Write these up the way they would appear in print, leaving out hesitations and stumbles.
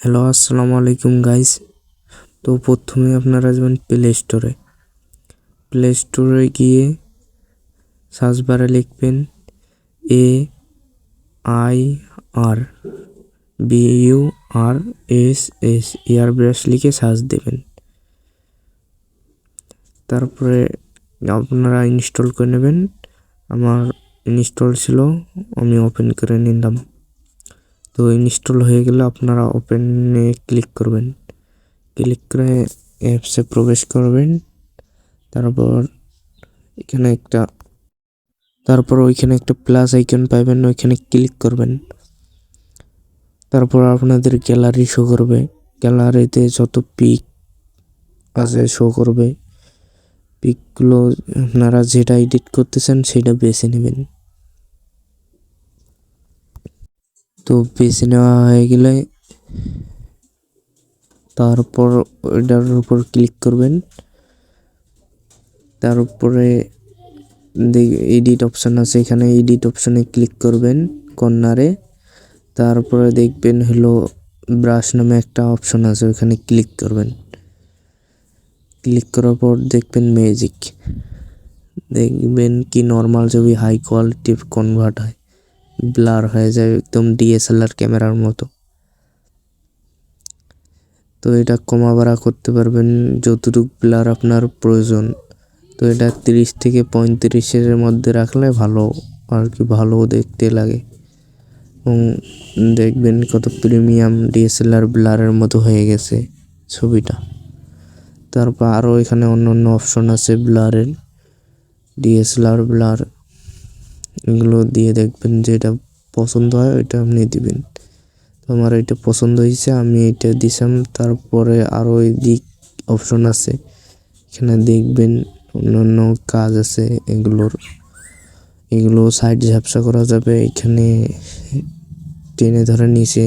Hello আসসালামু আলাইকুম guys. তো প্রথমে আপনারা যাবেন প্লে স্টোরে গিয়ে সার্চ বারে লিখবেন AIRBURSS এয়ারব্রাশ লিখে সার্চ দেবেন। তারপরে আপনারা ইনস্টল করে নেবেন। আমার ইনস্টল ছিল, আমি ওপেন করে নিলাম। তো ইনস্টল হয়ে গেলে আপনারা ওপেনে ক্লিক করবেন। ক্লিক করে অ্যাপসে প্রবেশ করবেন। তারপর ওইখানে একটা প্লাস আইকন পাবেন, ওইখানে ক্লিক করবেন। তারপর আপনাদের গ্যালারি শো করবে। গ্যালারিতে যত পিক আছে শো করবে। পিকগুলো আপনারা যেটা এডিট করতেছেন সেটা বেছে নেবেন। তো বেছে নেওয়া হয়ে গেলে তারপর ওইটার উপর ক্লিক করবেন। তারপরে এডিট অপশন আছে, এখানে এডিট অপশনে ক্লিক করবেন কর্নারে। তারপরে দেখবেন হলো ব্রাশ নামে একটা অপশন আছে, ওখানে ক্লিক করবেন। ক্লিক করার পর দেখবেন ম্যাজিক, দেখবেন কি নর্মাল ছবি হাই কোয়ালিটি কনভার্ট হয়, ব্লার হয়ে যায় একদম DSLR ক্যামেরার মতো। তো এটা কমা বাড়া করতে পারবেন যতটুকু ব্লার আপনার প্রয়োজন। তো এটা 30 থেকে 35-এর মধ্যে রাখলে ভালো আর কি, ভালো দেখতে লাগে। এবং দেখবেন কত প্রিমিয়াম DSLR ব্লারের মতো হয়ে গেছে ছবিটা। তারপর আরও এখানে অন্য অপশন আছে ব্লারের, DSLR ব্লার, এগুলো দিয়ে দেখবেন যেটা পছন্দ হয় ওইটা আপনি দিবেন। তো আমার এটা পছন্দ হয়েছে, আমি এটা দিলাম। তারপরে আরও এদিক অপশন আছে, এখানে দেখবেন অন্যান্য কাজ আছে, এগুলো সাইড ঝাপসা করা যাবে। এখানে টেনে ধরে নিচে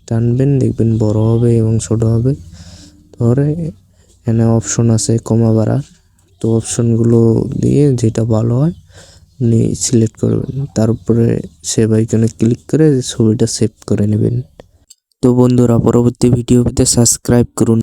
টানবেন, দেখবেন বড় হবে এবং ছোট হবে। ধরে এখানে অপশন আছে কমা বাড়ার, তো অপশনগুলো দিয়ে যেটা ভালো হয় আপনি সিলেক্ট করবেন। তারপরে সেভ আইকনে ক্লিক করে ছবিটা সেভ করে নেবেন। তো বন্ধুরা, পরবর্তী ভিডিও পেতে সাবস্ক্রাইব করুন।